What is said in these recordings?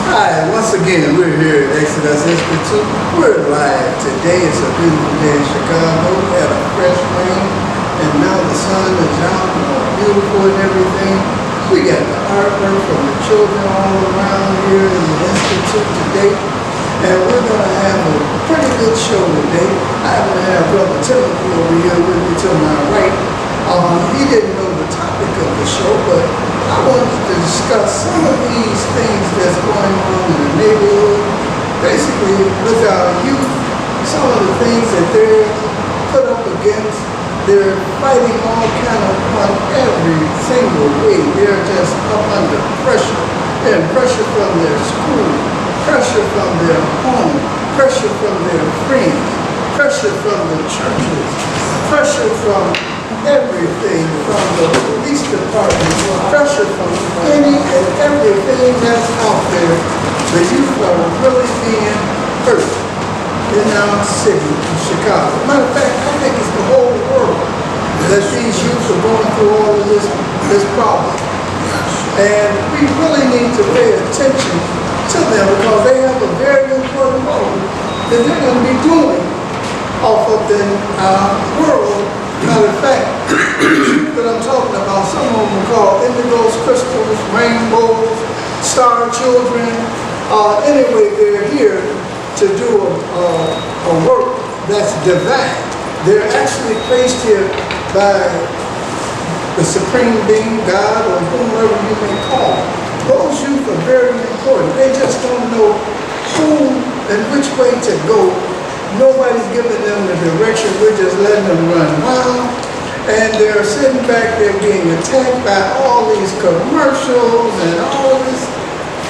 Hi, once again, we're here at Exodus Institute. We're live today. It's a beautiful day in Chicago. We had a fresh rain, and now the sun is out and beautiful and everything. We got the artwork from the children all around here in the Institute today. And we're going to have a pretty good show today. I happen to have Brother Timothy over here with me to my right. He didn't know the topic of the show, but I wanted to discuss some of these things that's going on in the neighborhood, basically with our youth, some of the things that they're put up against. They're fighting all kind of on every single way. They're just up under pressure. And pressure from their school, pressure from their home, pressure from their friends, pressure from the churches, pressure from everything, from the police department, pressure from any and everything that's out there. The youth are really being hurt in our city, in Chicago. Matter of fact, I think it's the whole world that these youth are going through all of this problem. And we really need to pay attention to them because they have a very important role that they're going to be doing off of our world. Matter of fact, that I'm talking about, some of them are called indigos, crystals, rainbows, star children. Anyway, they're here to do a work that's divine. They're actually placed here by the supreme being, God, or whomever you may call. Those youth are very important. They just don't know who and which way to go. Nobody's giving them the direction. We're just letting them run wild. And they're sitting back there being attacked by all these commercials and all this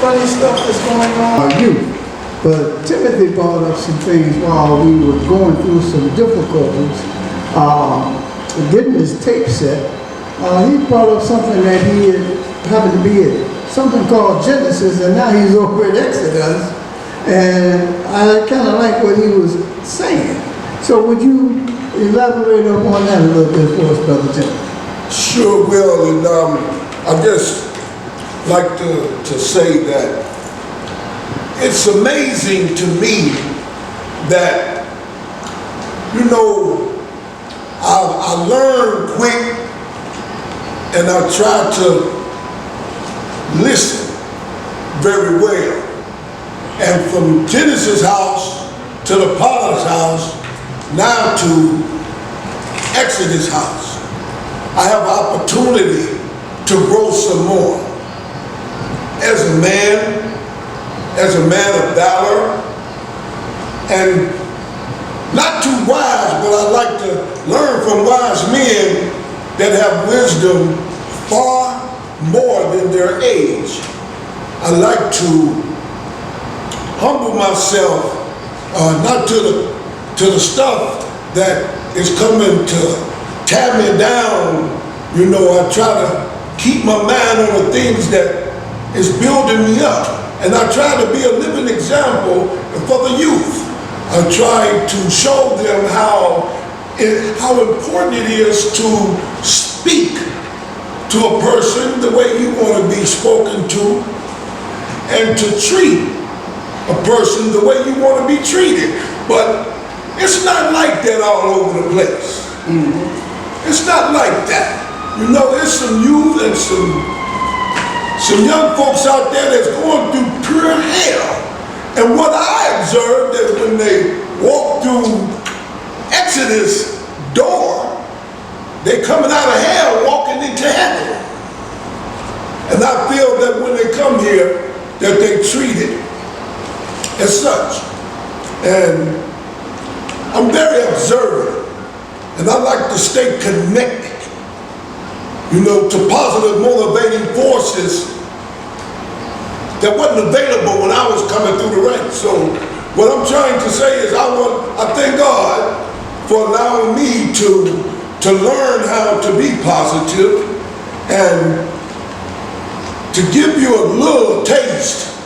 funny stuff that's going on. Youth. But Timothy brought up some things while we were going through some difficulties getting his tape set. He brought up something that he happened to be at something called Genesis, and now he's over at Exodus. And I kind of like what he was saying. So would you elaborate upon that a little bit for us, Brother Tim? Sure will, and I just like to say that it's amazing to me that, you know, I learn quick and I try to listen very well. And from Genesis' house to the Potter's house, now to Exodus' house, I have opportunity to grow some more. As a man of valor, and not too wise, but I like to learn from wise men that have wisdom far more than their age. I like to humble myself, not to the stuff that is coming to tear me down. You know, I try to keep my mind on the things that is building me up. And I try to be a living example for the youth. I try to show them how important it is to speak to a person the way you want to be spoken to, and to treat a person the way you want to be treated. But it's not like that all over the place. It's not like that. You know, there's some youth and some young folks out there that's going through pure hell. And what I observed is when they walk through Exodus door, they coming out of hell walking into heaven. And I feel that when they come here, that they treat it as such. And I'm very observant, and I like to stay connected, you know, to positive motivating forces that wasn't available when I was coming through the ranks. So what I'm trying to say is I thank God for allowing me to learn how to be positive and to give you a little taste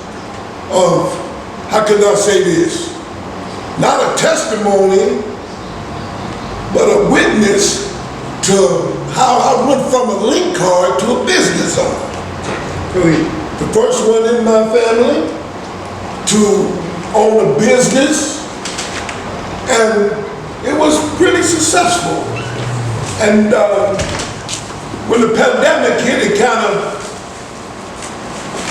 of, how can I say this? Not a testimony, but a witness to how I went from a link card to a business owner. The first one in my family, to own a business, and it was pretty successful. And when the pandemic hit, it kind of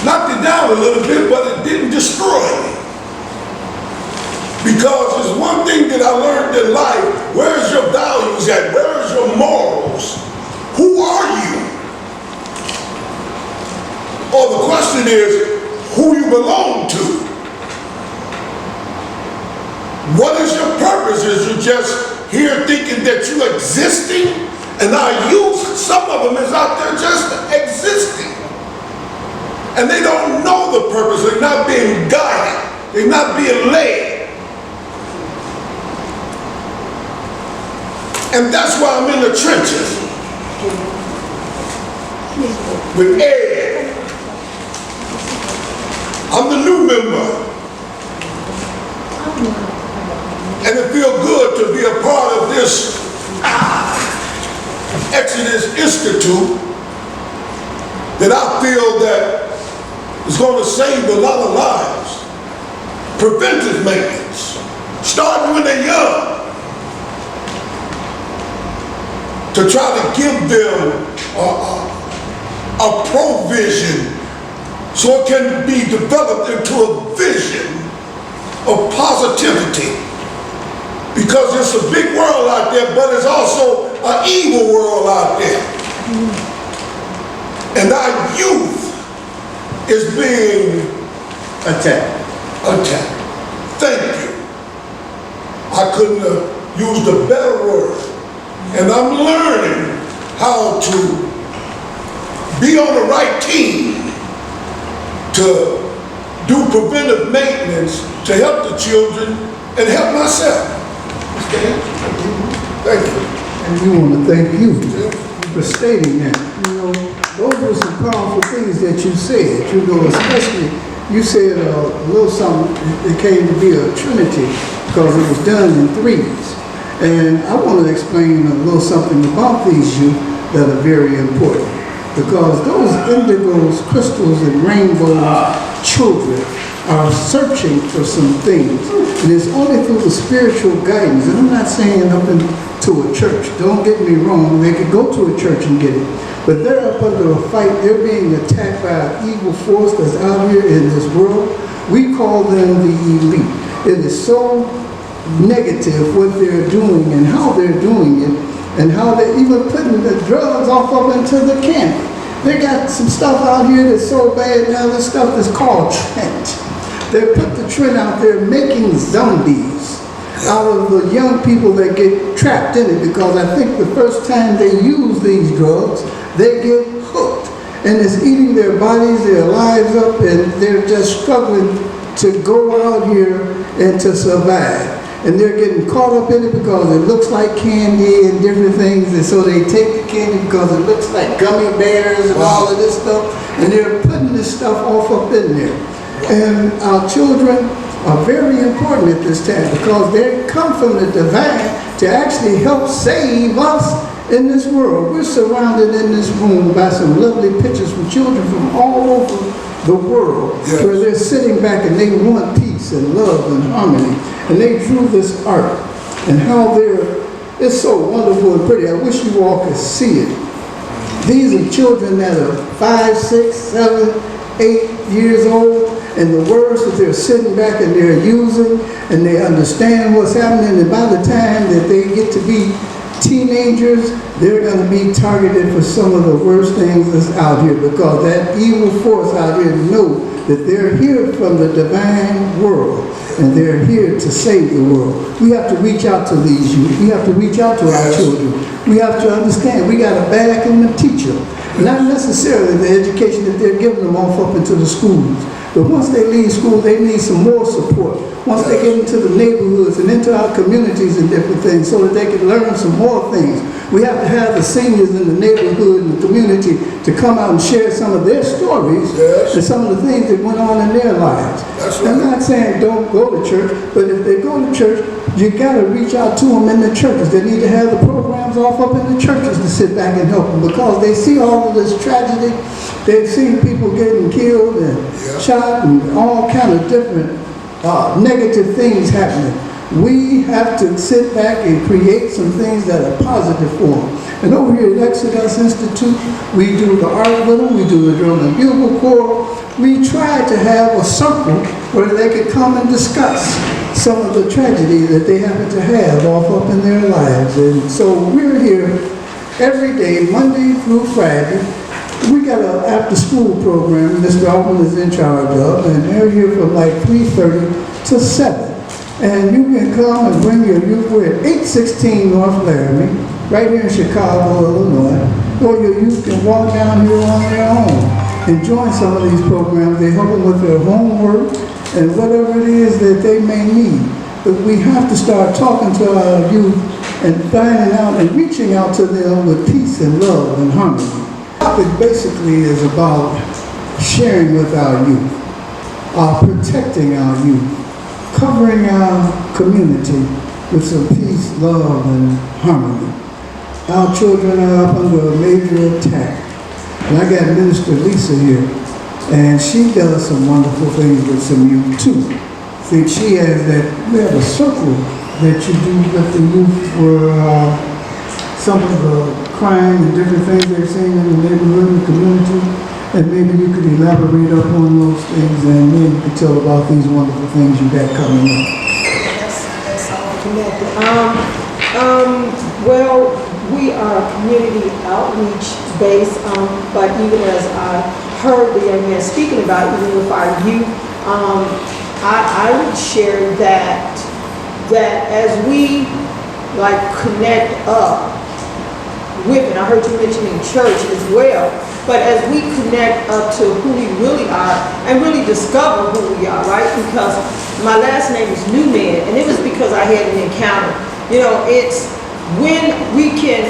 knocked it down a little bit, but it didn't destroy me. Because there's one thing that I learned in life: where is your values at? Where is your morals? Who are you? Or the question is, who you belong to? What is your purpose? Is you just here thinking that you're existing? And our youth, some of them is out there just existing. And they don't know the purpose. They're not being guided. They're not being led. And that's why I'm in the trenches with Ed. I'm the new member. And it feels good to be a part of this Exodus Institute that I feel that is going to save a lot of lives. Preventive maintenance, starting when they're young, to try to give them a provision so it can be developed into a vision of positivity. Because it's a big world out there, but it's also an evil world out there. And our youth is being attacked. Thank you. I couldn't have used a better word. And I'm learning how to be on the right team to do preventive maintenance to help the children and help myself. Thank you. And we want to thank you for stating that. You know, those were some powerful things that you said. You know, especially you said a little something. It came to be a trinity because it was done in threes. And I want to explain a little something about these youth that are very important. Because those indigos, crystals, and rainbows children are searching for some things. And it's only through the spiritual guidance. And I'm not saying up into a church. Don't get me wrong. They could go to a church and get it. But they're up under a fight. They're being attacked by an evil force that's out here in this world. We call them the elite. It is so negative what they're doing and how they're doing it, and how they're even putting the drugs off up into the candy. They got some stuff out here that's so bad now. This stuff is called Trent. They put the Trent out there making zombies out of the young people that get trapped in it, because I think the first time they use these drugs, they get hooked. And it's eating their bodies, their lives up, and they're just struggling to go out here and to survive. And they're getting caught up in it because it looks like candy and different things, and so they take the candy because it looks like gummy bears and all of this stuff, and they're putting this stuff off up in there. And our children are very important at this time because they come from the divine to actually help save us in this world. We're surrounded in this room by some lovely pictures from children from all over the world, yes, where they're sitting back and they want peace and love and harmony. And they drew this art, and how it's so wonderful and pretty. I wish you all could see it. These are children that are 5, 6, 7, 8 years old, and the words that they're sitting back and they're using, and they understand what's happening, and by the time that they get to be teenagers, they're going to be targeted for some of the worst things that's out here, because that evil force out here knows that they're here from the divine world, and they're here to save the world. We have to reach out to these youth. We have to reach out to our children. We have to understand we got to back them and teach them. Not necessarily the education that they're giving them off up into the schools, but once they leave school, they need some more support. Once they get into the neighborhoods and into our communities and different things, so that they can learn some more things. We have to have the seniors in the neighborhood and the community to come out and share some of their stories, yes, and some of the things that went on in their lives. That's right. I'm not saying don't go to church, but if they go to church, you got to reach out to them in the churches. They need to have the programs off up in the churches to sit back and help them, because they see all of this tragedy. They've seen people getting killed and shot and all kind of different negative things happening. We have to sit back and create some things that are positive for them. And over here at Exodus Institute, we do the art with them, we do the drum and bugle corps. We try to have a circle where they could come and discuss some of the tragedy that they happen to have off up in their lives. And so we're here every day, Monday through Friday. We got an after-school program Mr. Altman is in charge of, and they're here from like 3:30 to 7. And you can come and bring your youth. We're at 816 North Laramie, right here in Chicago, Illinois. Or your youth can walk down here on their own and join some of these programs. They help them with their homework and whatever it is that they may need. But we have to start talking to our youth and finding out and reaching out to them with peace and love and harmony. The topic basically is about sharing with our youth, protecting our youth, covering our community with some peace, love, and harmony. Our children are up under a major attack. And I got Minister Lisa here, and she does some wonderful things with some youth too. See, she has that, we have a circle that you do with the youth for some of the crime and different things they're seeing in the neighborhood and the community. And maybe you could elaborate upon those things, and then you could tell about these wonderful things you got coming up. That's all connected. Well, we are community outreach based, but even as I heard the young man speaking about, even with our youth, I would share that as we like connect up with, and I heard you mentioning church as well, but as we connect up to who we really are and really discover who we are, right? Because my last name is Newman, and it was because I had an encounter. You know, it's when we can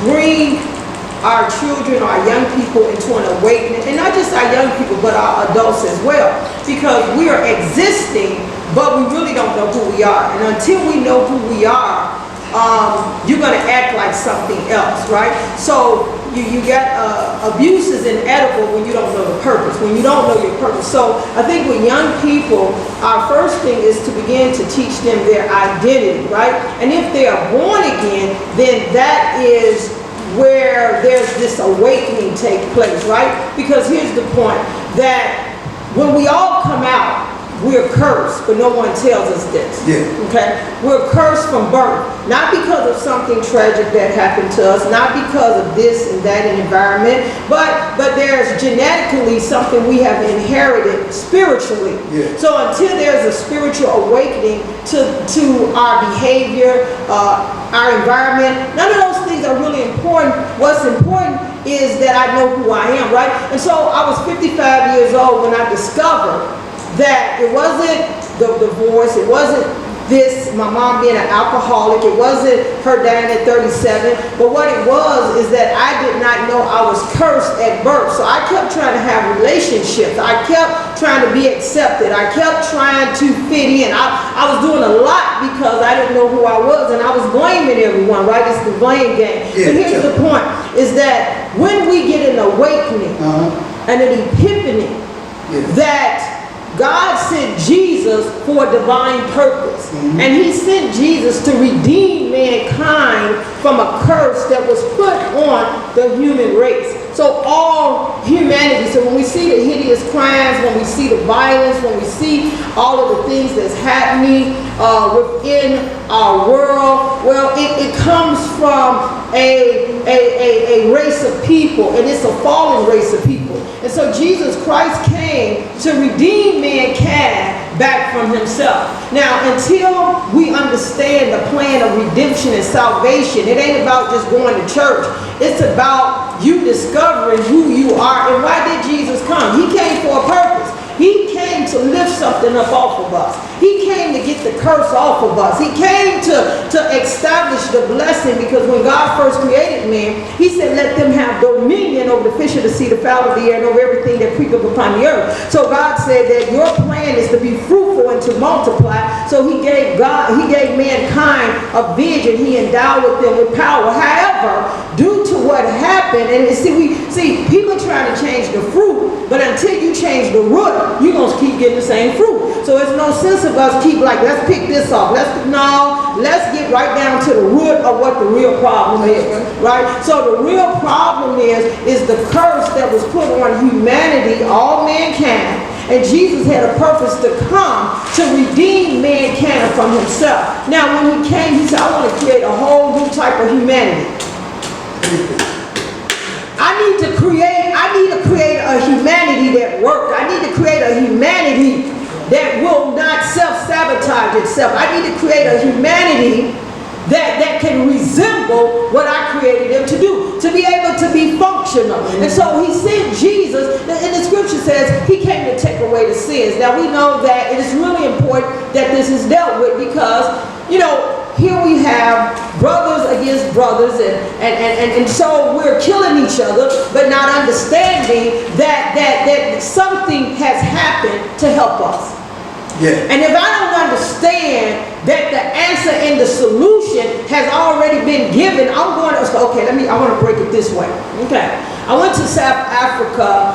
bring our children, our young people into an awakening, and not just our young people, but our adults as well, because we are existing, but we really don't know who we are. And until we know who we are, you're going to act like something else, right? So you got abuse is inedible when you don't know the purpose, when you don't know your purpose. So I think with young people, our first thing is to begin to teach them their identity, right? And if they are born again, then that is where there's this awakening take place, right? Because here's the point, that when we all come out, we're cursed, but no one tells us this. Yeah. Okay? We're cursed from birth, not because of something tragic that happened to us, not because of this and that and environment, but there's genetically something we have inherited spiritually. Yeah. So So until there's a spiritual awakening to our behavior, our environment, none of those things are really important. What's important is that I know who I am, right? And so I was 55 years old when I discovered that it wasn't the divorce, it wasn't this, my mom being an alcoholic, it wasn't her dying at 37, but what it was is that I did not know I was cursed at birth. So I kept trying to have relationships, I kept trying to be accepted, I kept trying to fit in. I was doing a lot because I didn't know who I was, and I was blaming everyone, right? It's the blame game. Yeah, but here's the point, is that when we get an awakening and an epiphany, that God sent Jesus for a divine purpose. And he sent Jesus to redeem mankind from a curse that was put on the human race. So all humanity, so when we see the hideous crimes, when we see the violence, when we see all of the things that's happening within our world, well, it comes from a race of people, and it's a fallen race of people. And so Jesus Christ came to redeem mankind back from himself. Now, until we understand the plan of redemption and salvation, it ain't about just going to church. It's about you discovering who you are. And why did Jesus come? He came for a purpose. He came to lift something up off of us. He came to get the curse off of us. He came to establish the blessing, because when God first created man, he said, let them have dominion over the fish of the sea, the fowl of the air, and over everything that creepeth upon the earth. So God said that your plan is to be fruitful and to multiply. So he gave mankind a vision. He endowed with them with power. However, due to what happened, and see, people trying to change the fruit, but until you change the root, you're going to keep getting the same fruit. So it's no sense of us keep like, let's pick this off. Let's get right down to the root of what the real problem is, right? So the real problem is the curse that was put on humanity, all mankind, and Jesus had a purpose to come to redeem mankind from himself. Now, when he came, he said, I want to create a whole new type of humanity. I need to create a humanity that works. I need to create a humanity that will not self-sabotage itself. I need to create a humanity that can resemble what I created them to do, to be able to be functional. And so he sent Jesus, and the scripture says he came to take away the sins. Now we know that it is really important that this is dealt with because, you know, here we have brothers against brothers, and so we're killing each other, but not understanding that something has happened to help us. Yeah. And if I don't understand that the answer and the solution has already been given, I'm going to, okay, I want to break it this way. Okay. I went to South Africa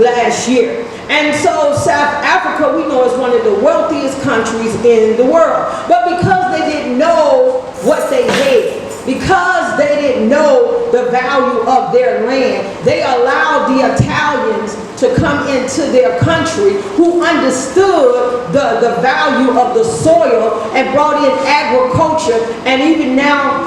last year. And so South Africa, we know, is one of the wealthiest countries in the world. But because they didn't know what they had, because they didn't know the value of their land, they allowed the Italians to come into their country who understood the value of the soil and brought in agriculture. And even now,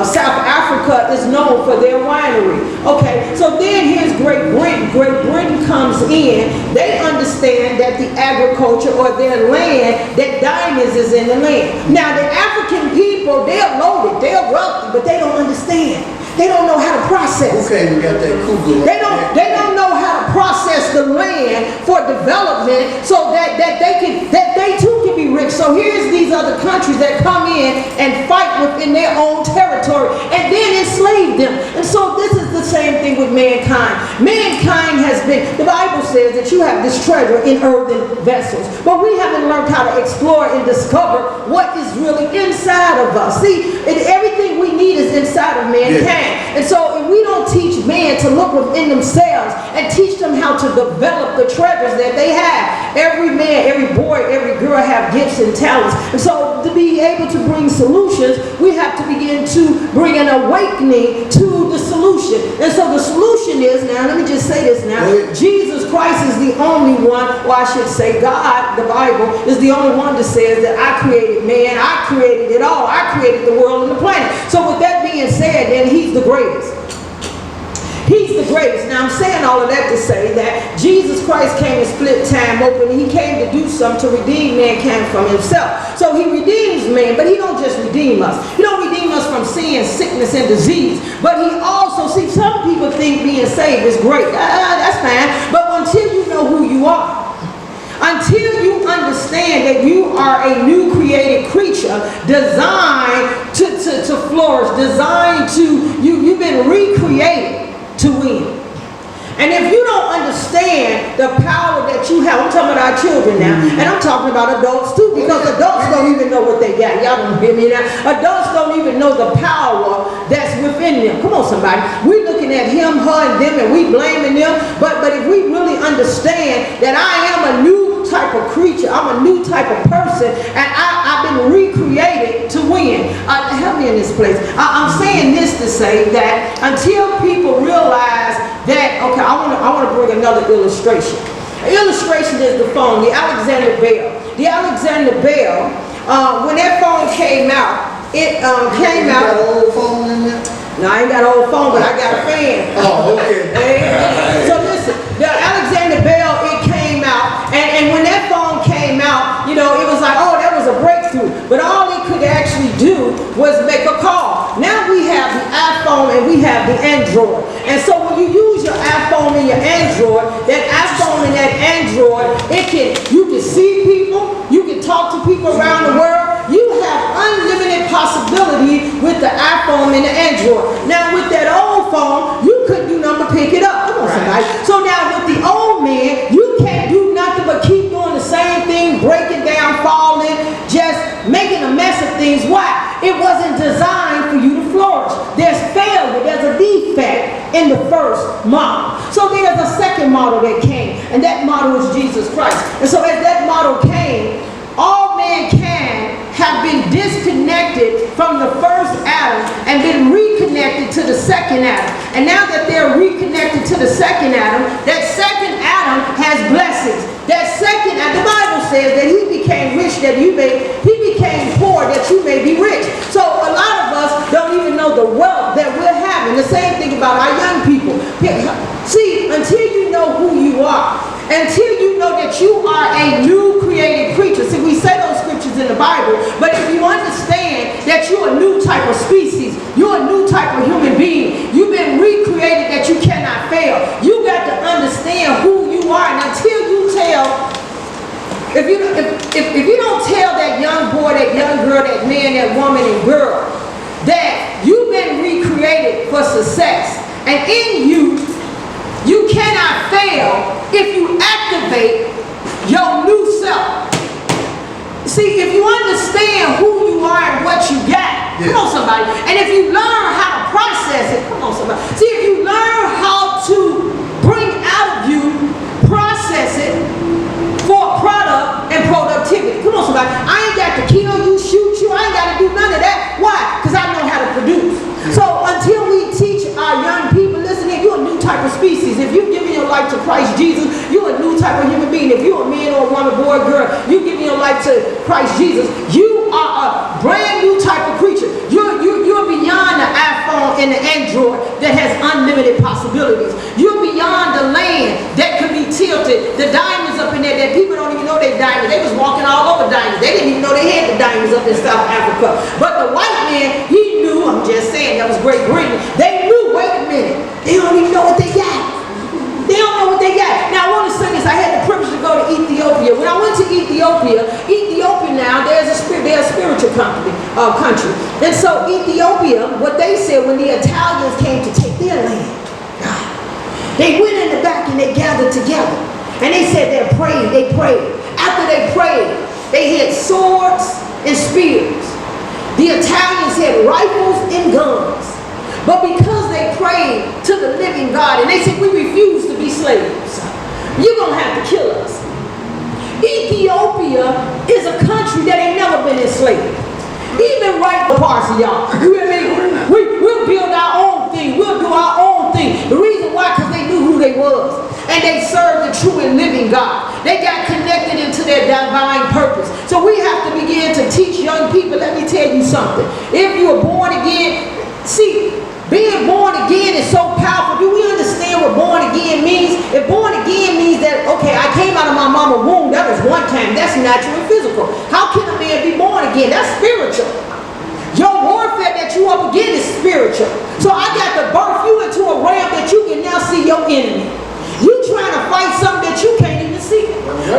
South Africa is known for their winery. Okay, so then here's Great Britain. Great Britain comes in. They understand that the agriculture or their land, that diamonds is in the land. Now, the African people, they're loaded, they're wealthy, but they don't understand. They don't know how to process. Okay, we got that cougar. They don't know how to process the land for development so that they too can be rich. So here's these other countries that come in and fight within their own territory and then enslave them. And so this is the same thing with mankind. Mankind has been, the Bible says that you have this treasure in earthen vessels, but we haven't learned how to explore and discover what is really inside of us. See, everything we need is inside of mankind. Yeah. And so if we don't teach man to look within themselves and teach them how to develop the treasures that they have, every man, every boy, every girl have gifts and talents. And so to be able to bring solutions, we have to begin to bring an awakening to the solution. And so the solution is, now let me just say this now, Jesus Christ is the only one, or I should say God, the Bible, is the only one that says that I created man, I created it all, I created the world and the planet. So with that being said, then he's the greatest. He's the greatest. Now I'm saying all of that to say that Jesus Christ came to split time open, and he came to do something to redeem mankind from himself. So he redeems man, but he don't just redeem us. He don't redeem us from sin, sickness, and disease. But he also, see, some people think being saved is great. That's fine. But until you know who you are, until you understand that you are a new created creature designed to flourish, designed to, you've been recreated to win. And if you don't understand the power that you have, I'm talking about our children now, and I'm talking about adults too, because adults don't even know what they got. Y'all don't hear me now. Adults don't even know the power that's within them. Come on, somebody. We're looking at him, her, and them, and we blaming them. But if we really understand that I am a new type of creature, I'm a new type of person, and I've been recreated to win. Help me in this place. I'm saying this to say that until people realize that, okay, I want to bring another illustration. An illustration is the phone, the Alexander Bell. The Alexander Bell, when that phone came out, it came out. You got an old phone in there? No, I ain't got an old phone, but I got a fan. Oh, okay. So listen, the Alexander Bell, it came out, and when that phone came out, you know, it was like, oh, that was a breakthrough. But all it could actually do was make a call. Now we have the iPhone and we have the Android. And so when you use your iPhone and your Android, that iPhone and that Android, you can see people, you can talk to people around the world. You have unlimited possibility with the iPhone and the Android. Now with that old phone, you couldn't do nothing but pick it up. Come on, somebody. So now with the old man, you can't do nothing but keep doing the same thing, breaking down, falling, just making a mess of things. Why? It wasn't designed for you to flourish. model. So there's a second model that came, and that model is Jesus Christ. And so as that model came, all mankind have been disconnected from the first Adam and been reconnected to the second Adam. And now that they're reconnected to the second Adam, that second Adam has blessings. That second Adam, the Bible says that he became rich that he became poor that you may be rich. So a lot of us don't even know the wealth that we're having. The same thing about our young people. See, until you know who you are, until you know that you are a new created creature. See, we say those scriptures in the Bible, but if you understand that you're a new type of species, you're a new type of human being, you've been recreated that you cannot fail. You got to understand who you are, and until you tell, if you don't tell that young boy, that young girl, that man, that woman and girl, that you've been recreated for success, and in you, you cannot fail if you activate your new self. See, if you understand who you are and what you got, come on somebody, and if you learn how to process it, come on somebody. See, if you learn how to bring out of you, process it for product and productivity. Come on somebody. I ain't got to kill you, shoot you, I ain't got to do none of that. Why? Because I know how to produce. So until we teach our young people, listen here, you're a new type of species. If you're giving your life to Christ Jesus, you're a new type of human being. If you're a man or a woman, boy or girl, you're giving your life to Christ Jesus, you are a brand new type of creature. You're beyond the iPhone and the Android that has unlimited possibilities. You're beyond the land that could be tilted. The diamonds up in there that people don't even know they're diamonds. They was walking all over diamonds. They didn't even know they had the diamonds up in South Africa. But the white man, he knew, I'm just saying, that was Great Britain. They knew, wait a minute, they don't even know what they got. They don't know what they got. Now I want to say this, I had the privilege to go to Ethiopia. When I went to Ethiopia now, there's a spiritual country. And so Ethiopia, what they said when the Italians came to take their land, they went in the back and they gathered together. And they said they prayed. After they prayed, they had swords and spears. The Italians had rifles and guns. But because they prayed to the living God, and they said, we refuse to be slaves, you're going to have to kill us. Ethiopia is a country that ain't never been enslaved. Even right the parts of y'all. You hear me? We'll build our own thing. We'll do our own thing. The reason why, because they knew who they was. And they served the true and living God. They got connected into their divine purpose. So we have to begin to teach young people. Let me tell you something. If you were born again, see, being born again is so powerful. Do we understand what born again means? If born again means that, okay, I came out of my mama's womb, that was one time. That's natural and physical. How can a man be born again? That's spiritual. Your warfare that you up against is spiritual. So I got to birth you into a realm that you can now see your enemy. You trying to fight something that you can't even see.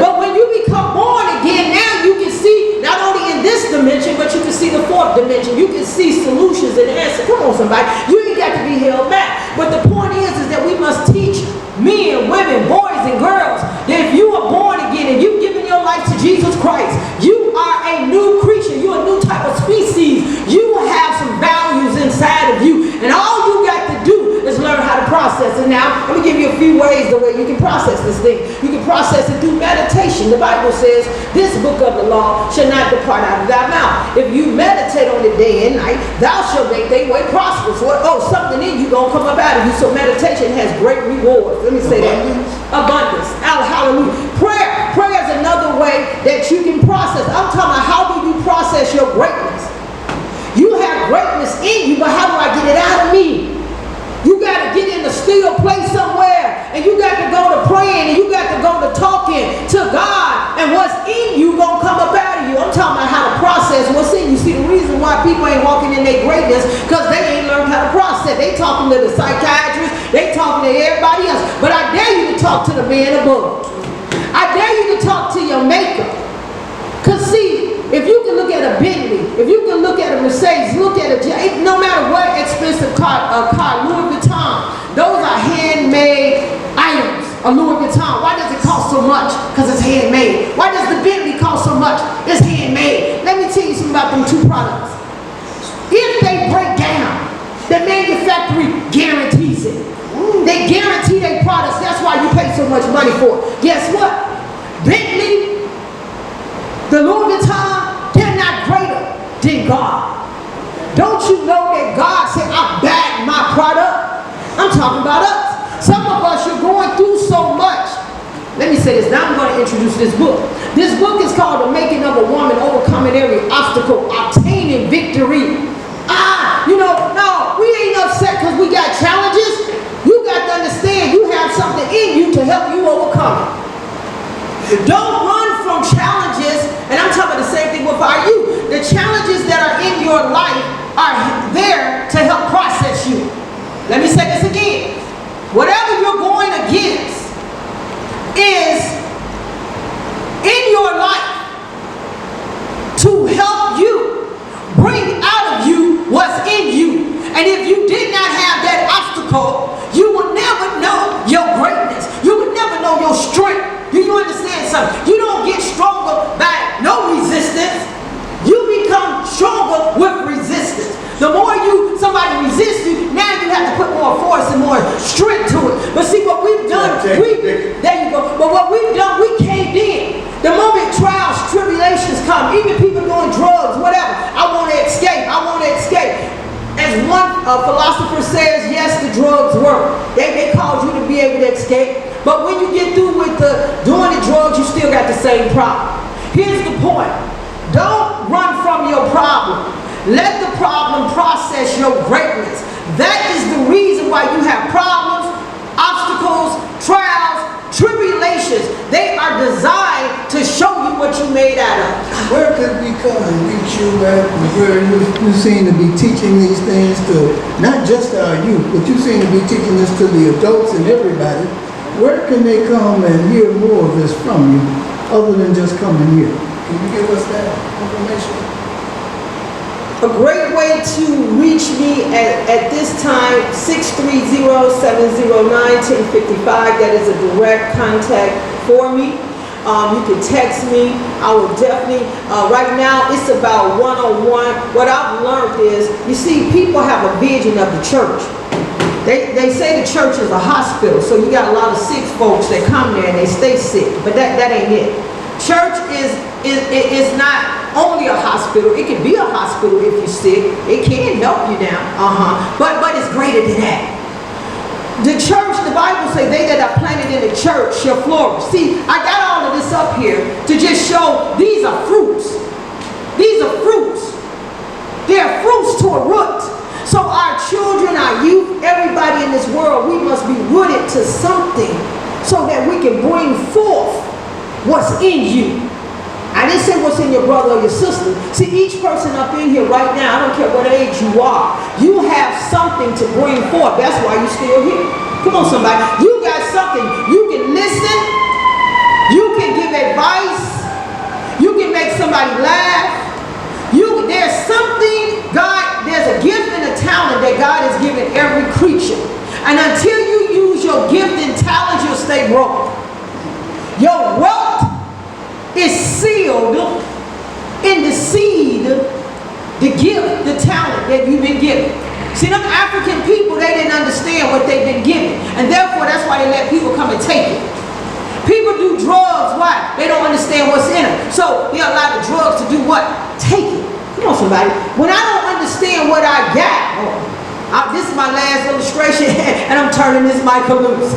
But when you become born again, now you can see not only in this dimension, but you can see the fourth dimension. You can see solutions and answers. Come on, somebody. You ain't got to be held back. But the point is that we must teach men, women, boys, and girls that if you are born again and you've given your life to Jesus Christ, you are a new creature. You're a new type of species. You have some values inside of you. And all you got to do is learn how to process it. Now, let me give you a few ways the way you can process this thing. You can process it through meditation. The Bible says, this book of the law shall not depart out of thy mouth. If you meditate on it day and night, thou shalt make thy way prosperous. Something in you gonna come up out of you. So meditation has great rewards. Let me say that. Abundance. Hallelujah. Prayer is another way that you can process. I'm talking about how do you process your greatness? You have greatness in you, but how do I get it out of me? You got to get in a still place somewhere, and you got to go to praying, and you got to go to talking to God, and what's in you gonna come up out of you. I'm talking about how to process what's in you. See, the reason why people ain't walking in their greatness, because they ain't learned how to process. They talking to the psychiatrist, they talking to everybody else, but I dare you to talk to the man above. I dare you to talk to your maker. Because see, if you can look at a Bentley, if you can look at a Mercedes, look at no matter what expensive car, Louis Vuitton, those are handmade items. A Louis Vuitton, why does it cost so much? Because it's handmade. Why does the Bentley cost so much? It's handmade. Let me tell you something about them two products. If they break down, the manufacturer guarantees it. They guarantee so much money for? Guess what? Bentley, the Louis Vuitton, they're not greater than God. Don't you know that God said, I back my product? I'm talking about us. Some of us are going through so much. Let me say this. Now I'm going to introduce this book. This book is called The Making of a Woman, Overcoming Every Obstacle, Obtaining Victory. No, we ain't upset because we got challenges. You got to understand you have something in you to help you overcome it. Don't run from challenges, and I'm talking about the same thing with our youth. The challenges that are in your life are there to help process you. Let me say this again. Whatever you're going against is in your life to help you bring out of you what's in you. And if you did not have that obstacle, you will never know your greatness. You would never know your strength. Do you understand something? You don't get stronger by no resistance. You become stronger with resistance. The more somebody resists you, now you have to put more force and more strength to it. But see what we've done, there you go. But what we've done, we caved in. The moment trials, tribulations come, even people doing drugs, whatever, I want to escape, I want to escape. As one philosopher says, yes, the drugs work. They cause you to be able to escape. But when you get through with doing the drugs, you still got the same problem. Here's the point. Don't run from your problem. Let the problem process your greatness. That is the reason why you have problems, obstacles, trials, tribulations. They are designed to show you what you made out of. Where could we come and reach you at? Where you seem to be teaching these things to not just our youth, but you seem to be teaching this to the adults and everybody. Where can they come and hear more of this from you, other than just coming here? Can you give us that information? A great way to reach me at this time, 630-709-1055. That is a direct contact for me. You can text me. I will definitely, right now it's about one-on-one. What I've learned is, you see, people have a vision of the church. They say the church is a hospital, so you got a lot of sick folks that come there and they stay sick, but that ain't it. Church is not only a hospital. It can be a hospital if you're sick. It can help you now, but it's greater than that. The church, the Bible says, they that are planted in the church shall flourish. See, I got all of this up here to just show these are fruits. These are fruits. They're fruits to a root. So our children, our youth, everybody in this world, we must be rooted to something so that we can bring forth what's in you. I didn't say what's in your brother or your sister. See, each person up in here right now, I don't care what age you are, you have something to bring forth. That's why you're still here. Come on, somebody. You got something. You can listen. You can give advice. You can make somebody laugh. There's something, there's a gift and a talent that God has given every creature. And until you use your gift and talent, you'll stay broke. Your wealth is sealed in the seed, the gift, the talent that you've been given. See, them African people, they didn't understand what they've been given. And therefore, that's why they let people come and take it. People do drugs, why? They don't understand what's in them. So, they allow the drugs to do what? Take it. Come on, somebody. When I don't understand what I got, this is my last illustration, and I'm turning this mic loose.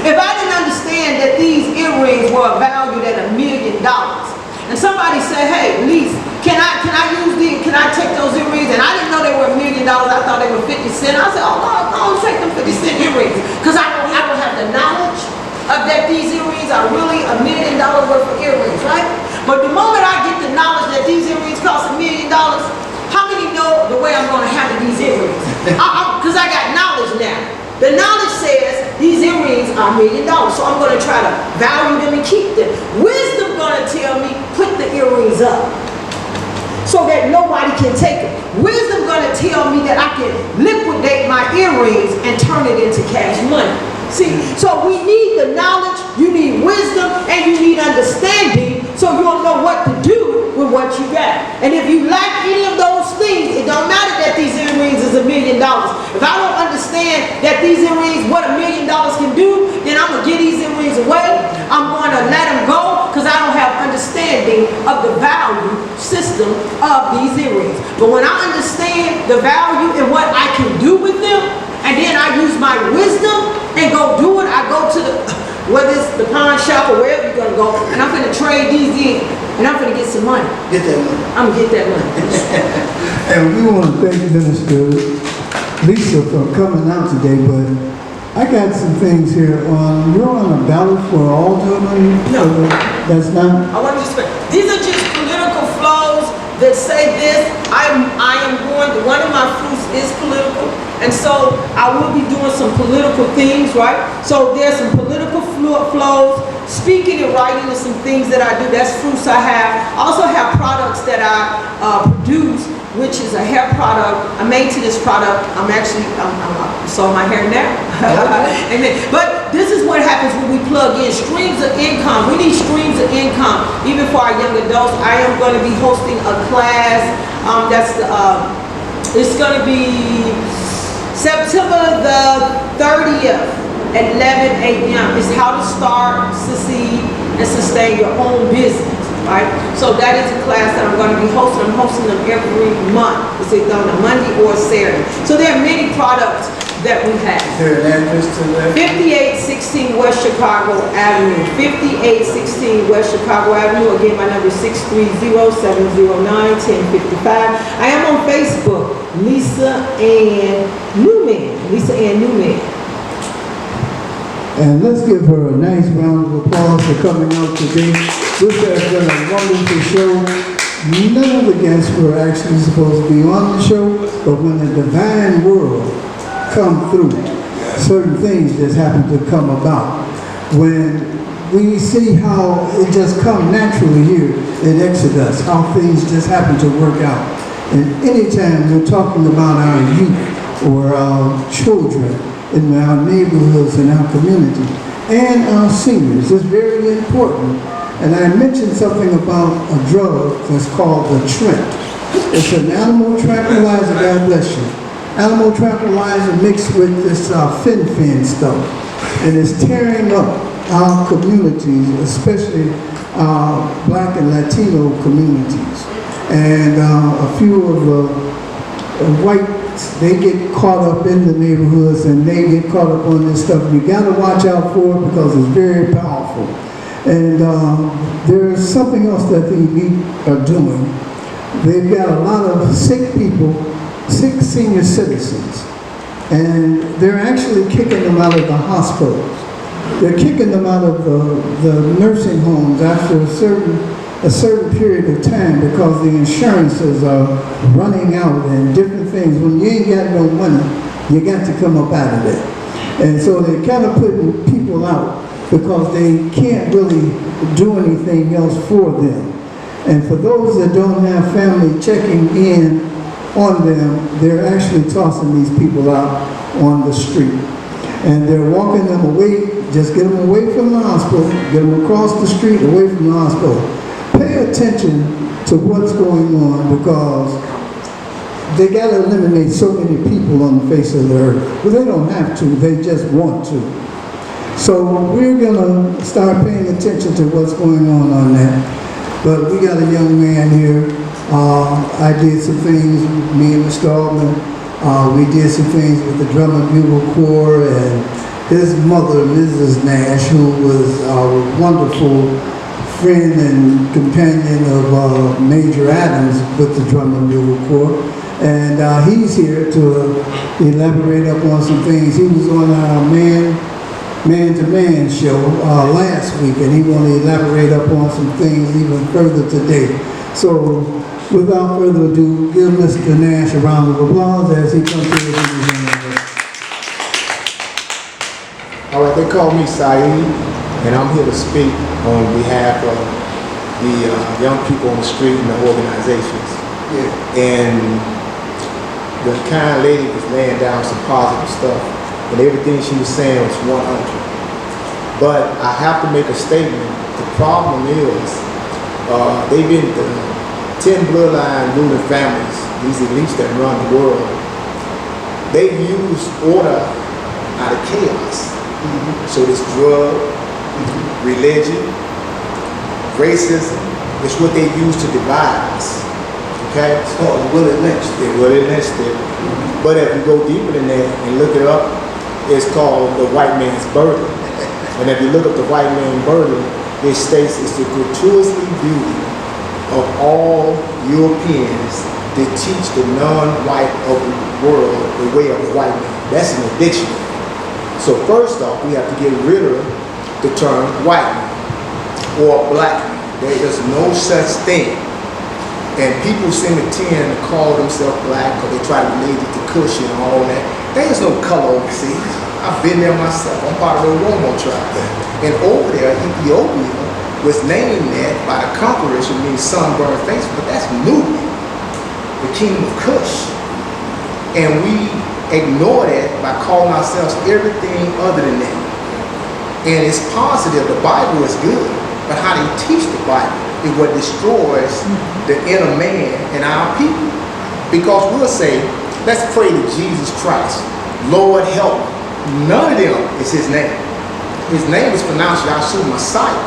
If I didn't understand that these earrings were valued at $1 million, and somebody said, hey, Lise, can I take those earrings? And I didn't know they were $1 million. I thought they were 50 cents. I said, oh, no, I'll take them 50-cent earrings. Because I don't have the knowledge of that these earrings are really $1 million worth of earrings, right? But the moment I get the knowledge that these earrings cost $1 million, how many know the way I'm going to handle these earrings? Because I got knowledge now. The knowledge says these earrings are $1 million, so I'm going to try to value them and keep them. Wisdom going to tell me, put the earrings up so that nobody can take them. Wisdom going to tell me that I can liquidate my earrings and turn it into cash money. See, so we need the knowledge, you need wisdom, and you need understanding so you'll know what to do with what you got. And if you lack any of those things, it don't matter that these earrings is $1 million. If I don't understand that these earrings, what $1 million can do, then I'm going to give these earrings away, I'm going to let them go because I don't have understanding of the value system of these earrings. But when I understand the value and what I can do with them, and then I use my wisdom and go do it, I go to the, whether it's the pawn shop or wherever you're going to go, and I'm going to trade these in, and I'm going to get some money. Get that money. I'm going to get that money. And we want to thank Minister Lisa for coming out today, but I got some things here on, you're on a ballot for alderman? No. That's not? I want to just, these are just political flows that say this. I am going, one of my fruits is political, and so I will be doing some political things, right? So there's some political flows, speaking and writing is some things that I do. That's fruits I have. I also have products that I produce, which is a hair product. I'm made to this product. I'm sewing my hair now. Amen. But this is what happens when we plug in streams of income. We need streams of income, even for our young adults. I am going to be hosting a class. It's going to be September the 30th at 11 a.m. It's how to start, succeed, and sustain your own business. Right? So that is a class that I'm going to be hosting. I'm hosting them every month. It's either on a Monday or a Saturday. So there are many products that we have. Is there an address to that? 5816 West Chicago Avenue. 5816 West Chicago Avenue. Again, my number is 630-709-1055. I am on Facebook, Lisa Ann Newman. Lisa Ann Newman. And let's give her a nice round of applause for coming out today. This has been a wonderful show. None of the guests were actually supposed to be on the show, but when the divine world come through, certain things just happen to come about. When we see how it just come naturally here in Exodus, how things just happen to work out. And anytime we're talking about our youth or our children, in our neighborhoods and our community, and our seniors. It's very important. And I mentioned something about a drug that's called the T.R.I.P.S. It's an animal tranquilizer, God bless you. Animal tranquilizer mixed with this fen stuff. And it's tearing up our communities, especially Black and Latino communities. And a few of the white, they get caught up in the neighborhoods and they get caught up on this stuff. You got to watch out for it because it's very powerful. And there's something else that the elite are doing. They've got a lot of sick people, sick senior citizens, and they're actually kicking them out of the hospitals. They're kicking them out of the nursing homes after a certain period of time because the insurances are running out and different things. When you ain't got no money, you got to come up out of it. And so they're kind of putting people out because they can't really do anything else for them. And for those that don't have family checking in on them, they're actually tossing these people out on the street. And they're walking them away, just get them away from the hospital, get them across the street, away from the hospital. Pay attention to what's going on because they got to eliminate so many people on the face of the earth. But they don't have to, they just want to. So we're going to start paying attention to what's going on that. But we got a young man here. I did some things, me and Mr. Altman, we did some things with the Drum and Bugle Corps and his mother, Mrs. Nash, who was our wonderful friend and companion of Major Adams with the Drum and Bugle Corps. And he's here to elaborate upon some things. He was on our man-to-man show last week, and he want to elaborate upon some things even further today. So, without further ado, give Mr. Nash a round of applause as he comes to the All right, they call me Saeed, and I'm here to speak on behalf of the young people on the street and the organizations. Yeah. And the kind lady was laying down some positive stuff, and everything she was saying was 100. But I have to make a statement. The problem is, they've been the 10 bloodline ruling families, these elites that run the world. They've used order out of chaos. So this drug, religion, racism. It's what they use to divide us. Okay? It's called the Willie Lynch They really lynched it. But if you go deeper than that and look it up, it's called the white man's burden. And if you look up the white man's burden, it states it's the gratuitously duty of all Europeans to teach the non-white of the world the way of the white man. That's in the dictionary. So first off, we have to get rid of the term white man or black man. There is no such thing. And people seem to tend to call themselves black because they try to relate it to Kush and all that. There is no color overseas. I've been there myself. I'm part of the Oromo tribe. And over there, Ethiopia was named that by the conquerors, who means sunburned face, but that's Nubia, the kingdom of Kush. And we ignore that by calling ourselves everything other than that. And it's positive, the Bible is good, but how they teach the Bible is what destroys the inner man in our people. Because we'll say, let's pray to Jesus Christ, Lord help me. None of them is his name. His name is pronounced Yahshua Messiah.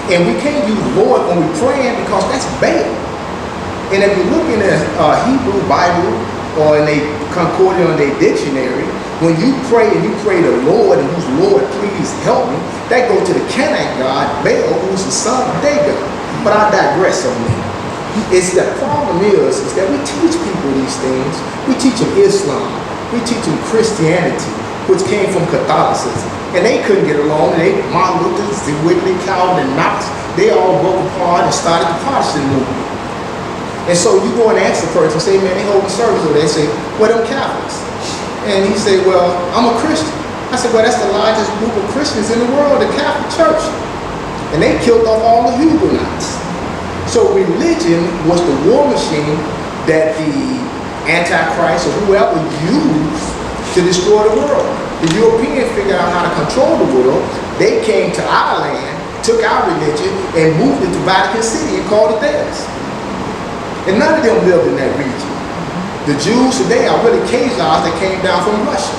And we can't use Lord when we're praying because that's Baal. And if you look in the Hebrew Bible or in a concordance or their dictionary, when you pray and you pray the Lord and use Lord, please help me, that goes to the Canaanite god Baal, who's the son of Dagon. But I digress on that. It's the problem is that we teach people these things. We teach them Islam. We teach them Christianity, which came from Catholicism. And they couldn't get along. And Martin Luther, Wycliffe, Calvin, and Knox, they all broke apart and started the Protestant movement. And so you go and ask the person, say, man, they holding service over there. They say, well, them Catholics. And he say, well, I'm a Christian. I said, well, that's the largest group of Christians in the world, the Catholic Church. And they killed off all the Huguenots. So religion was the war machine that the Antichrist or whoever used to destroy the world. The Europeans figured out how to control the world. They came to our land, took our religion, and moved it to Vatican City and called it theirs. And none of them lived in that region. The Jews today are really Khazars that came down from Russia.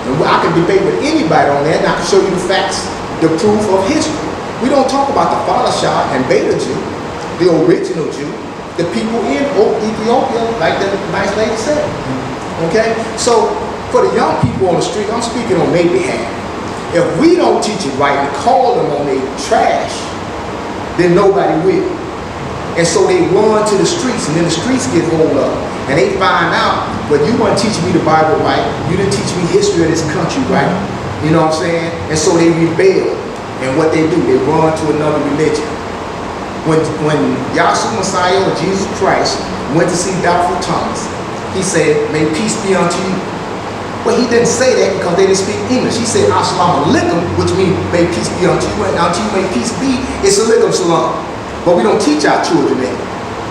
And I can debate with anybody on that, and I can show you the facts, the proof of history. We don't talk about the Falashah and Beta Jew, the original Jew, the people in Ethiopia, like the nice lady said. Okay? So, for the young people on the street, I'm speaking on their behalf. If we don't teach it right and call them on their trash, then nobody will. And so they run to the streets, and then the streets get rolled up. And they find out, well, you weren't teaching me the Bible right. You didn't teach me history of this country right. You know what I'm saying? And so they rebel. And what they do, they run to another religion. When Yahshua Messiah or Jesus Christ went to see Doubtful Thomas, he said, may peace be unto you. Well, he didn't say that because they didn't speak English. He said, Assalamu alaikum, which means may peace be unto you, and unto you may peace be. It's alaikum salam. But we don't teach our children that.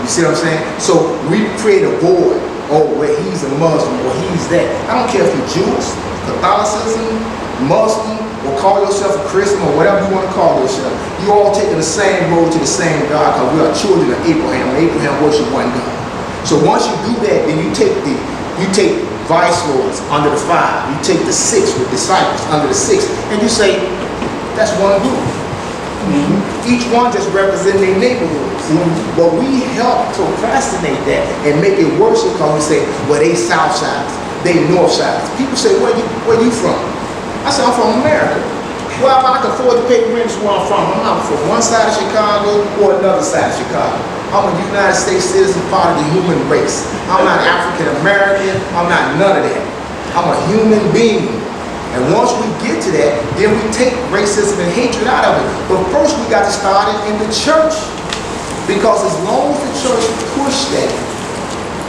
You see what I'm saying? So we create a void. Oh, well, he's a Muslim or he's that. I don't care if you're Jewish, Catholicism, Muslim, or call yourself a Christian or whatever you want to call yourself. You all taking the same road to the same God because we are children of Abraham, and Abraham worshiped one God. So once you do that, then you take vice lords under the 5. You take the 6 with disciples under the 6, and you say, that's one group. Each one just represents their neighborhoods. But we help procrastinate that and make it worse because we say, well, they south sides, they north sides. People say, where you from? I said, I'm from America. Well, I can afford to pay the rent where I'm from. I'm not from one side of Chicago or another side of Chicago. I'm a United States citizen, part of the human race. I'm not African American. I'm not none of that. I'm a human being. And once we get to that, then we take racism and hatred out of it. But first we got to start it in the church. Because as long as the church push that,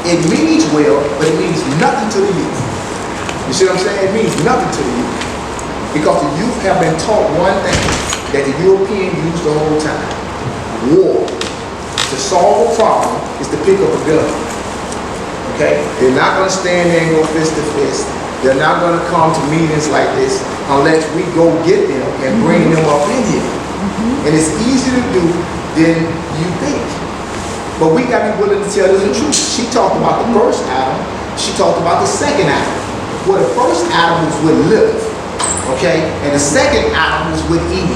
it means well, but it means nothing to the youth. You see what I'm saying? It means nothing to the youth. Because the youth have been taught one thing that the European used the whole time. War. To solve a problem is to pick up a gun. Okay? They're not going to stand there and go fist to fist. They're not going to come to meetings like this unless we go get them and bring them up in here. And it's easier to do than you think. But we got to be willing to tell the truth. She talked about the first Adam. She talked about the second Adam. Well, the first Adam was with Lilith, okay? And the second Adam was with Eve.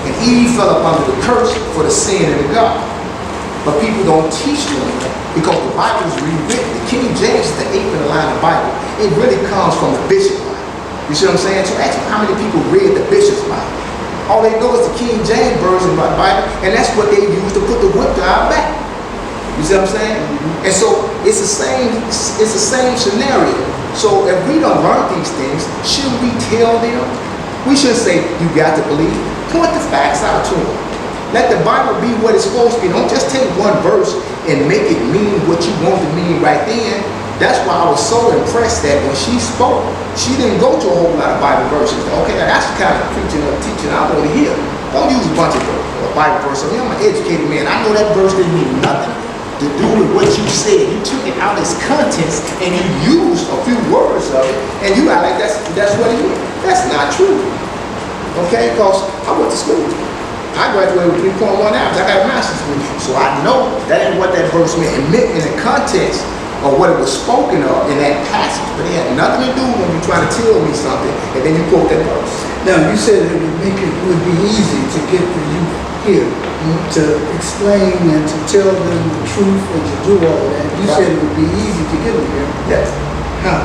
And Eve fell up under the curse for the sin of the garden. But people don't teach them that because the Bible is rewritten. The King James is the 8th in the line of the Bible. It really comes from the Bishop Bible. You see what I'm saying? So ask me how many people read the Bishop's Bible. All they know is the King James version of the Bible, and that's what they use to put the whip to our back. You see what I'm saying? And so it's the same scenario. So if we don't learn these things, shouldn't we tell them? We should say, you got to believe. Point the facts out to them. Let the Bible be what it's supposed to be. Don't just take one verse and make it mean what you want to mean right then. That's why I was so impressed that when she spoke, she didn't go to a whole lot of Bible verses. Okay, that's the kind of preaching or teaching I want to hear. Don't use a bunch of Bible verses. I mean, I'm an educated man. I know that verse didn't mean nothing to do with what you said. You took it out of its contents and you used a few words of it, and you act like that's what it is. That's not true. Okay, because I went to school. I graduated with 3.1 average. I got a master's degree. So I know that ain't what that verse meant. It meant in the context of what it was spoken of in that passage, but it had nothing to do when you're trying to tell me something and then you quote that verse. Now, you said it would be easy to get the youth here to explain and to tell them the truth and to do all that. You said it would be easy to get them here. Yes. How?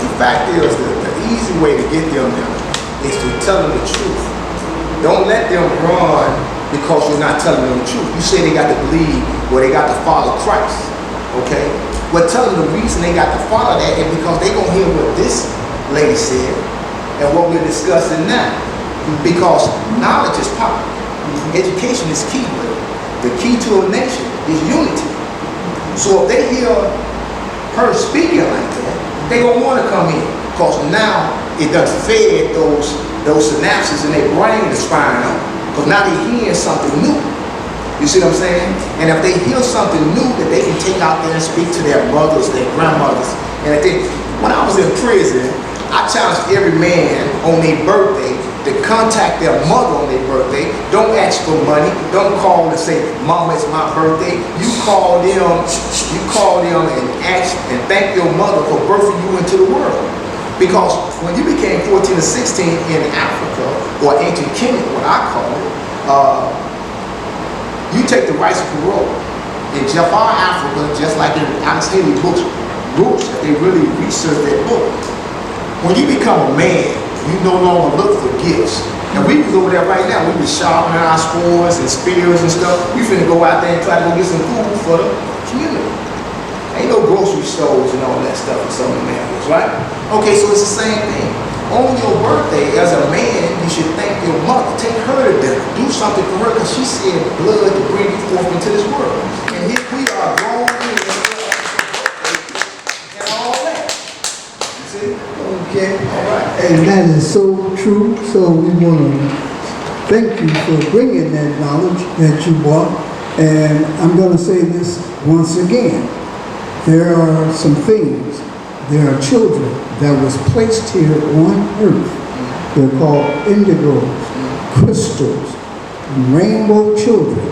The fact is that the easy way to get them there is to tell them the truth. Don't let them run because you're not telling them the truth. You say they got to believe or they got to follow Christ. Okay? But tell them the reason they got to follow that is because they're going to hear what this lady said and what we're discussing now. Because knowledge is power. Education is key. The key to a nation is unity. So if they hear her speaking like that, they're going to want to come in. Because now it done fed those synapses in their brain is firing up. Because now they're hearing something new. You see what I'm saying? And if they hear something new that they can take out there and speak to their mothers, their grandmothers. And when I was in prison, I challenged every man on their birthday to contact their mother on their birthday. Don't ask for money. Don't call and say, Mama, it's my birthday. You call them and ask and thank your mother for birthing you into the world. Because when you became 14 or 16 in Africa, or ancient Kenya, what I call it, you take the rights of parole. In Jafar, Africa, just like in Alex Haley books, they really researched that book. When you become a man, you no longer look for gifts. And we was over there right now, we was sharpening our swords and spears and stuff. We finna go out there and try to go get some food for the community. Ain't no grocery stores and all that stuff in some of the areas, right? Okay, so it's the same thing. On your birthday, as a man, you should thank your mother. Take her to dinner. Do something for her because she shed blood to bring you forth into this world. And here we are grown men and all that. You see? Okay. All right. And that is so true. So we want to thank you for bringing that knowledge that you brought. And I'm going to say this once again. There are some things. There are children that was placed here on earth. They're called indigos, crystals, rainbow children.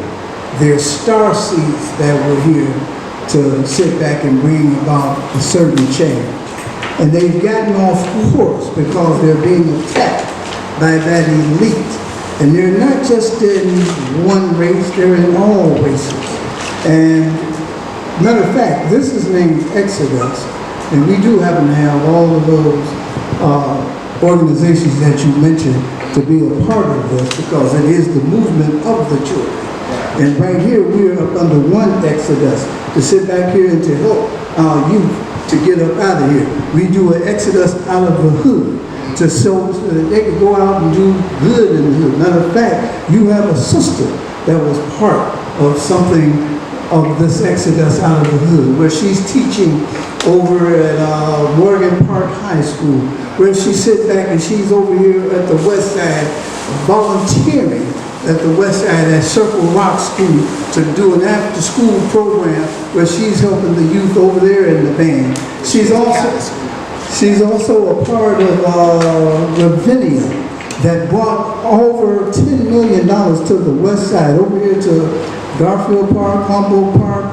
They're star seeds that were here to sit back and bring about a certain change. And they've gotten off course because they're being attacked by that elite. And they're not just in one race, they're in all races. And matter of fact, this is named Exodus. And we do happen to have all of those organizations that you mentioned to be a part of this because it is the movement of the children. And right here, we're up under one Exodus to sit back here and to help our youth to get up out of here. We do an Exodus out of the hood to show so that they can go out and do good in the hood. Matter of fact, you have a sister that was part of something of this Exodus out of the hood, where she's teaching over at Morgan Park High School, where she sits back and she's over here at the West Side volunteering at the West Side at Circle Rock School to do an after-school program where she's helping the youth over there in the band. She's also a part of Ravinia that brought over $10 million to the West Side, over here to Garfield Park, Humboldt Park,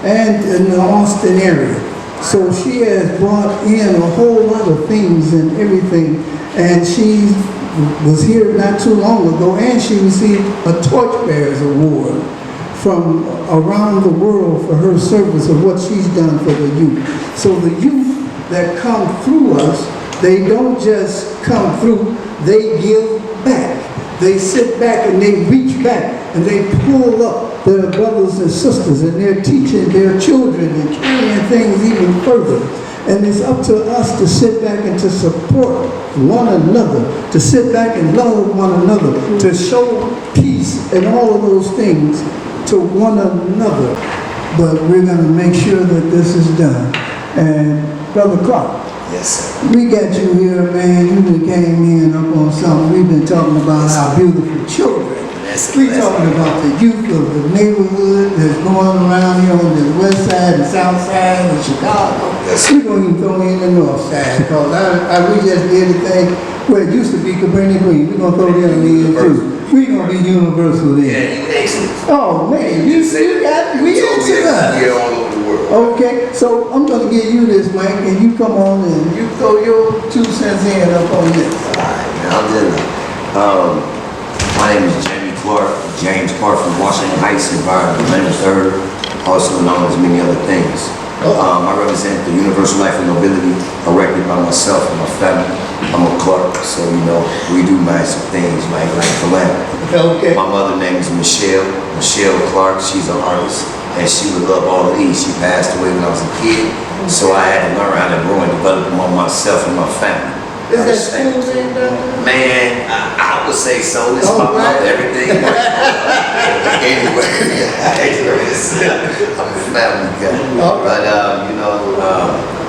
and in the Austin area. So she has brought in a whole lot of things and everything, and she's was here not too long ago, and she received a Torchbearers Award from around the world for her service of what she's done for the youth. So the youth that come through us, they don't just come through, they give back. They sit back and they reach back and they pull up their brothers and sisters, and they're teaching their children and carrying things even further. And it's up to us to sit back and to support one another, to sit back and love one another, to show peace and all of those things to one another. But we're going to make sure that this is done. And Brother Clark, Yes, sir. we got you here, man. You done came in up on something. We've been talking about our beautiful children. We talking about the youth of the neighborhood that's going around here on the west side and south side of Chicago. We're going to even throw in the north side, because we just did a thing where it used to be Cabrini Green. We're going to throw them in too. We're going to be universal then. Yeah, you excellent. Oh man, we excellent. Yeah, all over the world. Okay, so I'm going to give you this mic, and you come on and you throw your 2 cents in up on this. Alright, now my name is James Clark from Washington Heights, Environmental Third, also known as many other things. I represent the universal life and nobility erected by myself and my family. I'm a Clark, so we do nice things like philanthropy. Okay. My mother's name is Michelle Clark. She's an artist, and she would love all of these. She passed away when I was a kid, so I had to learn how to grow and develop them on myself and my family. Is that school name down there? Man, I would say so. It's my mother, everything. Anyway, I'm a family guy. But,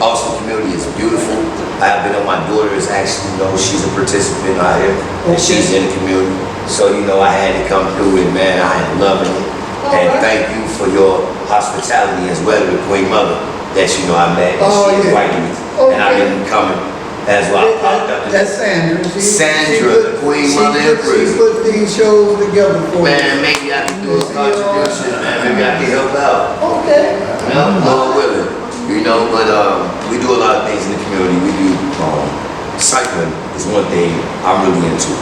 Austin community is beautiful. I have been on my daughter is actually, she's a participant out here. And she's in the community. So, I had to come through it, man. I am loving it. And thank you for your hospitality as well with Queen Mother that, I met. And she invited me. And I've been coming. That's why I popped up. That's Sandra. The Queen Mother Empress. She put these shows together for me. Man, maybe I can do a contribution, man. Maybe I can help out. Okay. Lord willing. But we do a lot of things in the community. We do cycling is one thing I'm really into.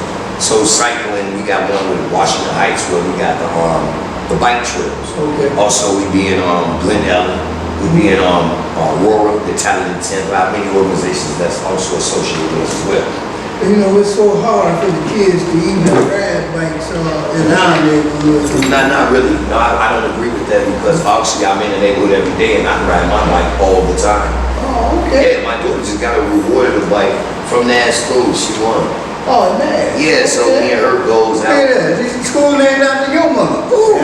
So cycling, we got one with Washington Heights where we got the bike trails. Okay. Also, we be in Glen Ellen. We be in Aurora, the Talented 10, many organizations that's also associated with us as well. It's so hard for the kids to even ride bikes in our neighborhood. Not really. No, I don't agree with that because obviously I'm in the neighborhood every day and I ride my bike all the time. Oh, okay. Yeah, my daughter just got a rewarded a bike from that school. She won. Oh, man. Yeah, so me and her goes out. Yeah, this school named after your mother. Ooh.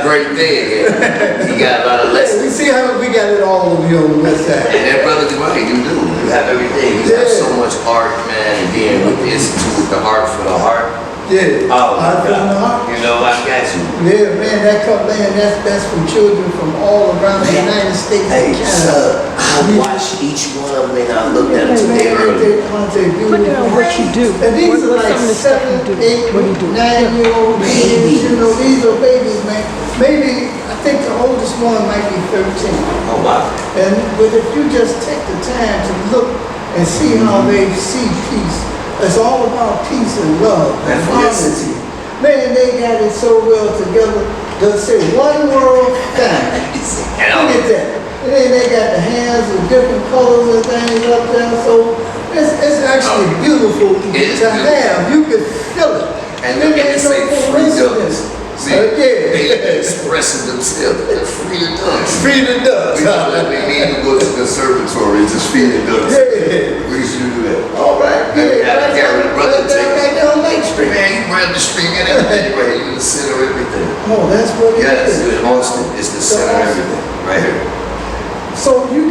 Great thing. Yeah. He got a lot of lessons. We see how we got it all over here on the west side. And that brother's right, you do. You have everything. You have so much art, man, and then with the Institute with the art for the heart. Yeah. Oh my Art for the heart. God. I got you. Yeah, man, that's from children from all around the United States Hey, and Canada. sir, I watched each one of them and I looked at them today earlier. Put down what you do. And these What are like some of the stuff you 7, do? 8, What do you do? 9-year-old kids. These are babies, man. Maybe, I think the oldest one might be 13. Oh wow. But if you just take the time to look and see how they see peace, it's all about peace and love and harmony. Man, they got it so well together. They'll say one world family. Look at that. And then they got the hands of different colors and things up there. So it's actually beautiful to have. You can feel it. And then they say freedom. See, they Yeah. expressing themselves. They're free to dance. Free to dance. We don't let me mean to go to the conservatory and just feel it dance. Yeah. We should do that. All right. Yeah, right down Lake Street. Man, you run the street and everything right here. You the center of everything. Oh, that's what it Yes, is. in Austin, it's the center of everything. Right here. So you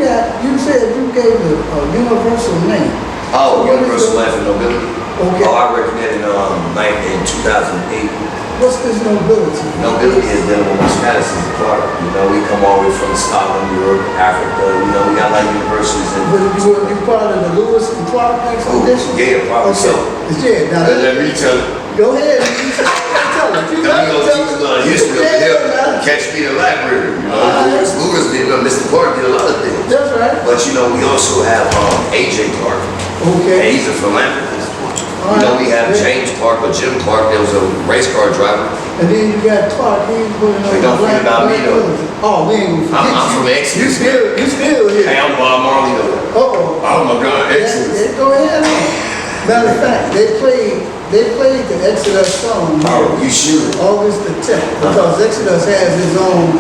said you gave a universal name. Oh, What is universal the- life and nobility. Okay. Oh, I recommended in 2008. What's this nobility? Nobility is dealing with my status as a Clark. We come all the way from Scotland, Europe, Africa. We got like universities in. But you part of the Lewis and Clark expedition? Yeah, probably so. Yeah, now Let me tell you. go ahead. Tell it. You Let me go tell teach it. a lot of history over here. Catch me in the library. Lewis did, Mr. Clark did a lot of things. That's right. But we also have A.J. Clark. And Okay. he's a philanthropist. You know, we have James Park or Jim Park. There was a race car driver. And then you got Clark, we ain't putting on We don't forget about me, though. Oh, we ain't gonna forget I'm from Exodus. You still here. Hey, I'm Bob Marley, though. Uh-oh. Oh my God, Exodus. Yeah, go ahead. Matter of fact, they played the Exodus song Oh, you should. August the 10th, because Exodus has his own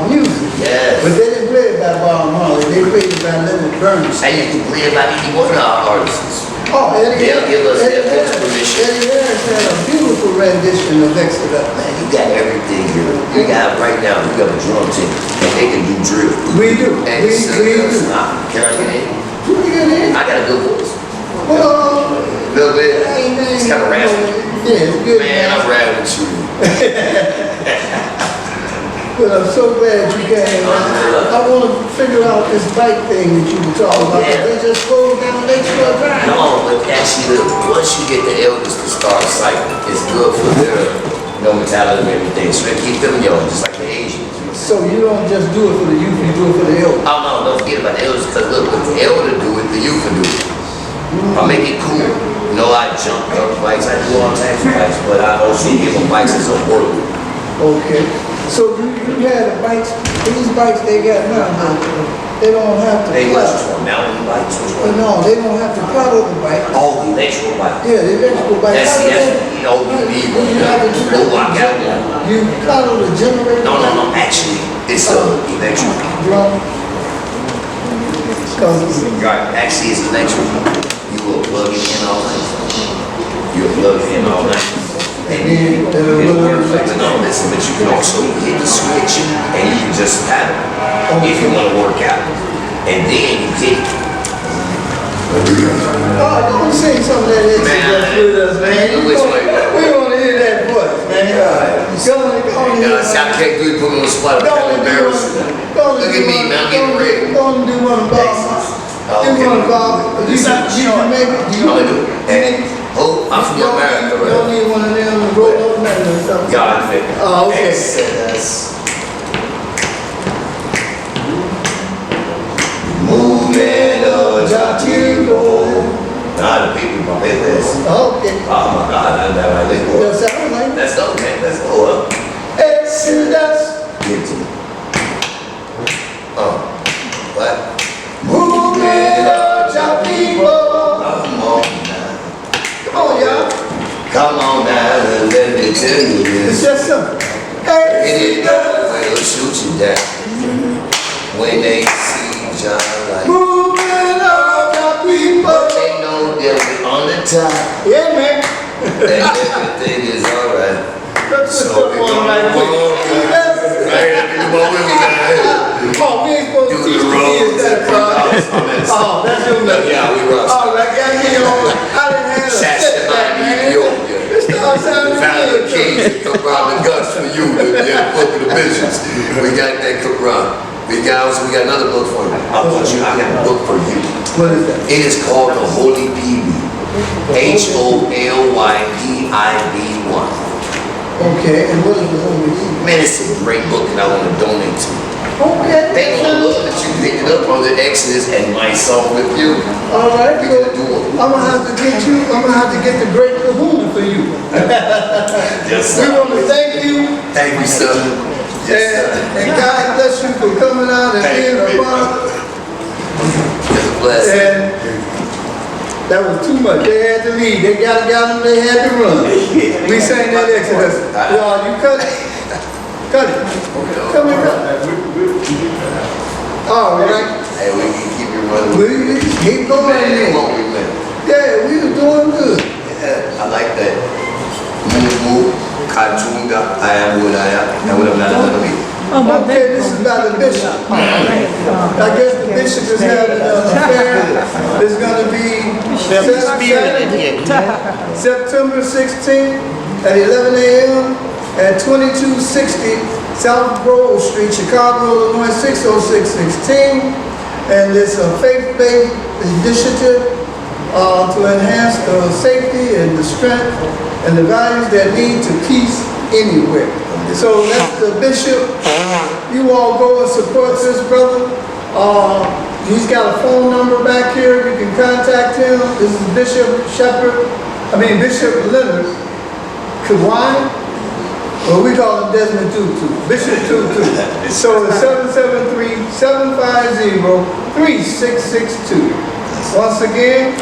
music. Yes. But they didn't play it by Bob Marley, they played it by Leonard Bernstein. And you can play about any one of our artists. Oh, Eddie They'll give us Eddie their Harris. permission. Eddie Harris had a beautiful rendition of Exodus. Man, you got everything here. You got right now, you got a drum team, and they can do drill. We do. And We do. can I get in? You can get in. I got a good voice. Well, A little bit. It's kind of raspy. yeah, it's good. Man, I'm riding with you. But I'm so glad you came. I want to figure out this bike thing that you were talking about. Yeah. They just go down Lakeshore Drive. No, but actually, look, once you get the elders to start cycling, it's good for their mentality and everything. So they keep them young, just like the Asians. So you don't just do it for the youth, you do it for the elders. Oh no, don't forget about the elders, because look, if the elder do it, the youth can do it. I make it cool. You know, I jump up bikes, I do all types of bikes, but I also give them bikes as a work. Okay. So you had the bikes, these bikes they got now, they don't have to They pedal. was for mountain bikes, which Well, one? no, they don't have to pedal the bike. Oh, the electrical bike. Yeah, the electrical bike. That's How the, does that- you know, you need one. You have to do Oh, I got one. You pedal the generator. No, actually, it's electric. Drum. Right, actually, it's electric. You will plug it in all night. You'll plug it in all night. And then it'll work like all this, but you can also hit the switch and you can just paddle if you want to work out. And then you hit it. Oh, don't say some of that extra with us, man. Which way? We want to hear that voice, man. Go on, See, I can't do it, put me on the spot. I'm kind of embarrassed. Look at me, man, I'm getting ready. Go on and do one of Bob. Do one of Bob. You can make it. I'm gonna do it. And, oh, I'm from You America, don't right? need one of them to roll up nothing or something. God, man. Oh, okay. Exodus. Movement of Jatigo. Nah, the people from this. Okay. Oh my God, I like That that. sound like Let's go, man. Let's go up. Exodus. Get to it. What? Movement of Jatigo. Come on now. Come on, y'all. Come on now and let me tell you It's this. just simple. It will shoot you down when they see John like. Movement of the people. They know that we're on the top Yeah, man. and everything is alright. That's So we're gonna walk. Hey, come on with me, man. Oh, we ain't supposed to Do teach the the kids that rolls. Oh, that's your method. Yeah, we rock. Oh, like got me on. I didn't have a setback, man. It starts sounding Found the good. keys to come around the guts for you, the book of the bishops. We got that come around. We got another book for you. I got a book for you. What is that? It is called the Holy PB. HOLYPIB1. Okay, and what is the Holy Spirit? Man, it's a great book and I want to donate to you. Okay. They gonna love that you picked it up on the Exodus and my song with you. All right, We so gonna do it. I'm gonna have to get the great kahuna for you. Yes, We sir. want to thank you. Thank you, sir. Yes, sir. And God bless you for coming out and being a part. It's a blessing. And that was too much. They had to leave. They got them, they had to run. We sang that Exodus. Well, you cut it. Cut it. Come here. All right. Hey, we can keep you running. We just keep going Man, there. won't we, man? Yeah, we were doing good. Yeah, I like that. Move, Kajunga, I am what I am. And what I'm not gonna be. Okay, this is about the bishop. I guess the bishop is having an affair. It's gonna be September 16th at 11 a.m. at 2260 South Grove Street, Chicago, Illinois 60616. And it's a faith-based initiative to enhance the safety and the strength and the values that lead to peace anywhere. So let the bishop, you all go and support this brother He's got a phone number back here. You can contact him. This is Bishop Leonard Kiwani. Well, we call him Desmond Tutu. Bishop Tutu. So it's 773-750-3662. Once again,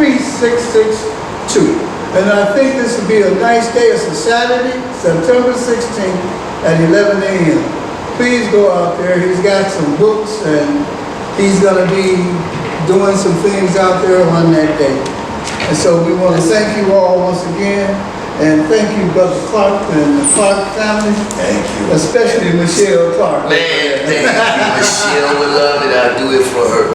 773-750-3662. And I think this would be a nice day. It's a Saturday, September 16th at 11 a.m. Please go out there. He's got some books and he's going to be doing some things out there on that day. And so we want to thank you all once again. And thank you, Brother Clark and the Clark family. Thank you. Especially Michelle Clark. Man, thank you. Michelle would love it. I'll do it for her.